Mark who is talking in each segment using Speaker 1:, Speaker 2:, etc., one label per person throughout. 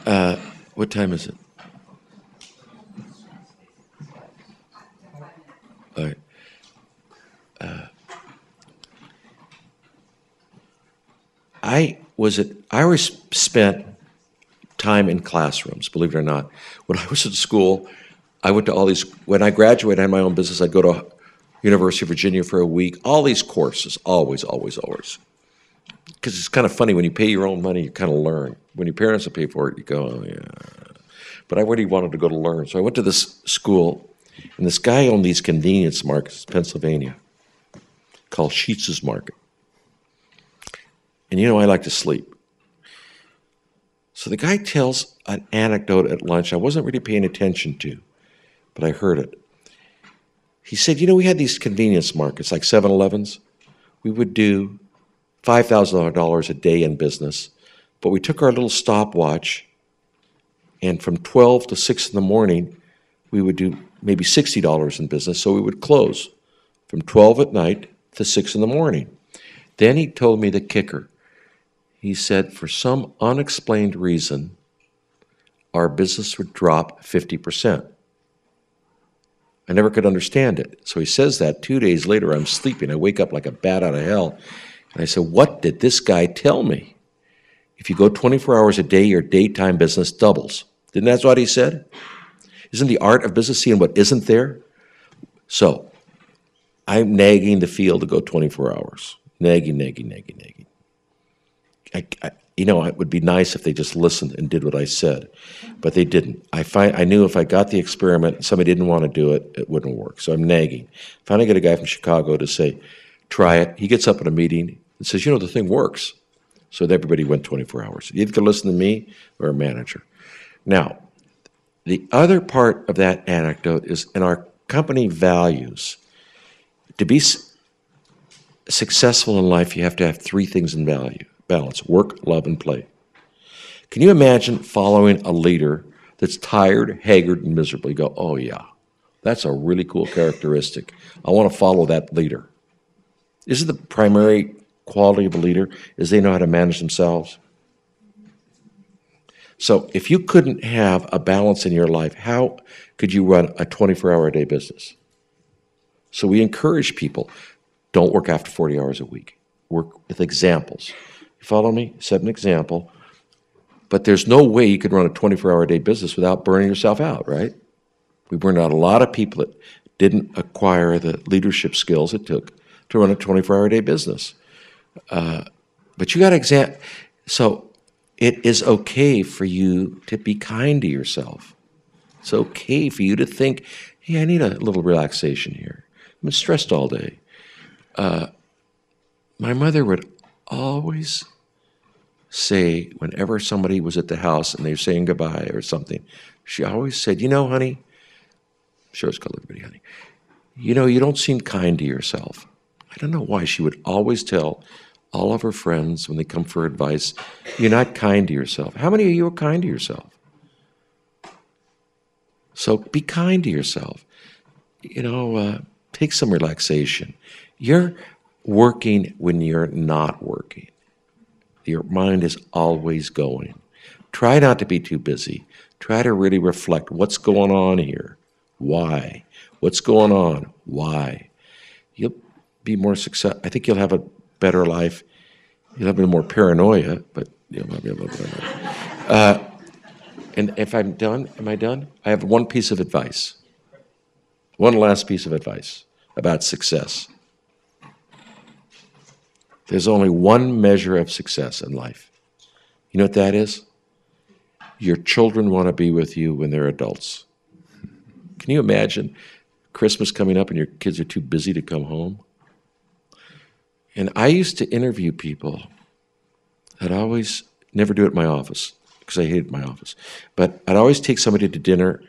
Speaker 1: What time is it? All right. I always spent time in classrooms, believe it or not. When I was in school, I went to all these, when I graduated, I had my own business, I'd go to University of Virginia for a week, all these courses, always, always, always. Because it's kind of funny, when you pay your own money, you kind of learn. When your parents will pay for it, you go, oh yeah. But I really wanted to go to learn. So I went to this school, and this guy owned these convenience markets in Pennsylvania called Sheetz's Market. And you know, I like to sleep. So the guy tells an anecdote at lunch I wasn't really paying attention to, but I heard it. He said, you know, we had these convenience markets, like 7-Elevens. We would do $5,000 a day in business, but we took our little stopwatch, and from 12 to 6 in the morning, we would do maybe $60 in business, so we would close from 12 at night to 6 in the morning. Then he told me the kicker. He said, for some unexplained reason, our business would drop 50%. I never could understand it. So he says that. 2 days later, I'm sleeping. I wake up like a bat out of hell. And I said, what did this guy tell me? If you go 24 hours a day, your daytime business doubles. Didn't that's what he said? Isn't the art of business seeing what isn't there? So I'm nagging the field to go 24 hours. Nagging. You know, it would be nice if they just listened and did what I said, but they didn't. I knew if I got the experiment and somebody didn't want to do it, it wouldn't work. So I'm nagging. Finally, get a guy from Chicago to say, try it. He gets up in a meeting and says, you know, the thing works. So everybody went 24 hours. You either listen to me or a manager. Now, the other part of that anecdote is in our company values. To be successful in life, you have to have 3 things in value. Balance, work, love, and play. Can you imagine following a leader that's tired, haggard, and miserable? You go, oh yeah, that's a really cool characteristic. I want to follow that leader. Isn't the primary quality of a leader is they know how to manage themselves? So if you couldn't have a balance in your life, how could you run a 24-hour-a-day business? So we encourage people, don't work after 40 hours a week. Work with examples. You follow me? Set an example. But there's no way you could run a 24-hour-a-day business without burning yourself out, right? We burned out a lot of people that didn't acquire the leadership skills it took to run a 24-hour-a-day business. But you got to so it is okay for you to be kind to yourself. It's okay for you to think, hey, I need a little relaxation here. I've been stressed all day. My mother would always say, whenever somebody was at the house and they were saying goodbye or something, she always said, you know, honey, I'm sure it's called everybody, honey, you know, you don't seem kind to yourself. I don't know why. She would always tell all of her friends when they come for advice, you're not kind to yourself. How many of you are kind to yourself? So be kind to yourself. You know, take some relaxation. You're working when you're not working. Your mind is always going. Try not to be too busy. Try to really reflect what's going on here. Why? What's going on? Why? You'll be more successful. I think you'll have a better life. You'll have a little more paranoia, but you'll have a little better. And if I'm done, am I done? I have one piece of advice. One last piece of advice about success. There's only one measure of success in life. You know what that is? Your children want to be with you when they're adults. Can you imagine Christmas coming up and your kids are too busy to come home? And I used to interview people. I'd always never do it in my office because I hated my office. But I'd always take somebody to dinner,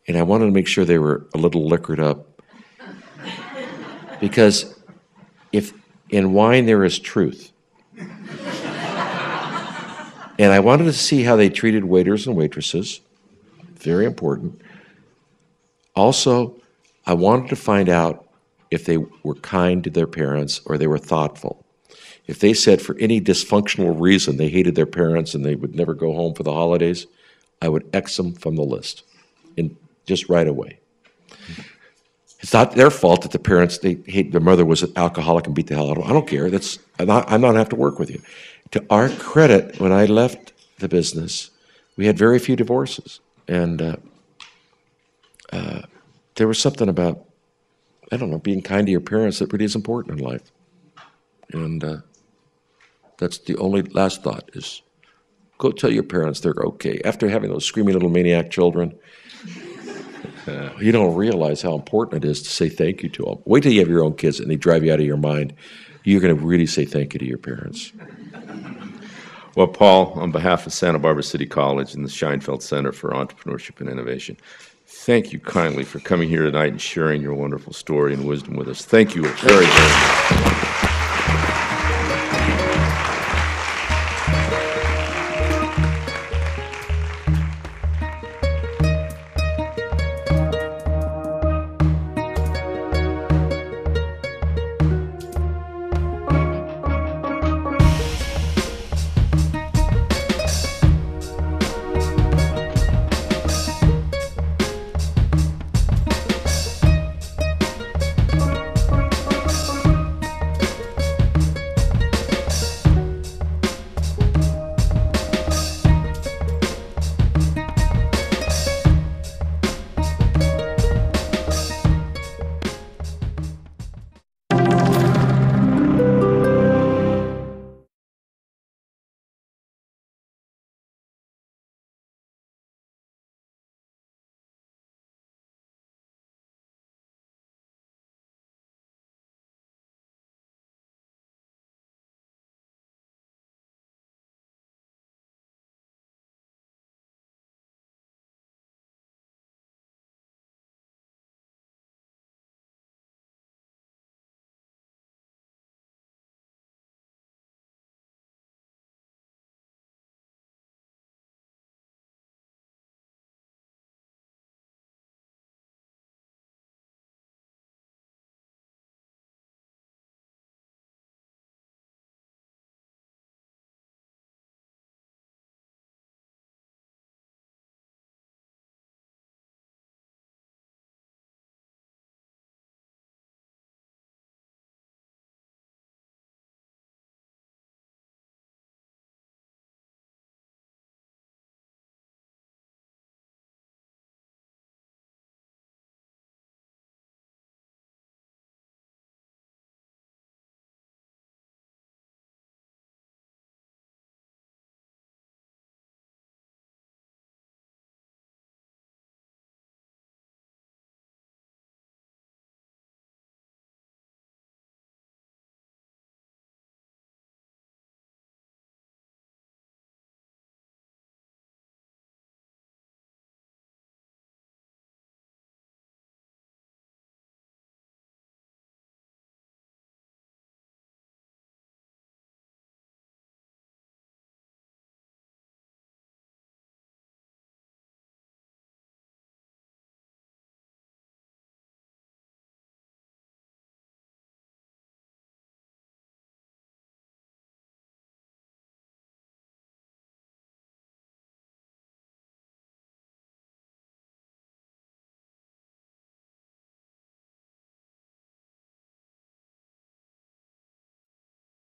Speaker 1: and I wanted to make sure they were a little liquored up. Because if in wine there is truth. And I wanted to see how they treated waiters and waitresses. Very important. Also, I wanted to find out if they were kind to their parents or they were thoughtful. if they said for any dysfunctional reason they hated their parents and they would never go home for the holidays, I would X them from the list, just right away. It's not their fault that the parents, they hate, their mother was an alcoholic and beat the hell out of them. I don't care. I'm not going to have to work with you. To our credit, when I left the business, we had very few divorces. And there was something about, I don't know, being kind to your parents that really is important in life. And that's the only last thought is, go tell your parents they're okay. After having those screaming little maniac children, you don't realize how important it is to say thank you to them. Wait till you have your own kids and they drive you out of your mind. You're going to really say thank you to your parents.
Speaker 2: Well, Paul, on behalf of Santa Barbara City College and the Scheinfeld Center for Entrepreneurship and Innovation, thank you kindly for coming here tonight and sharing your wonderful story and wisdom with us. Thank you very, very much.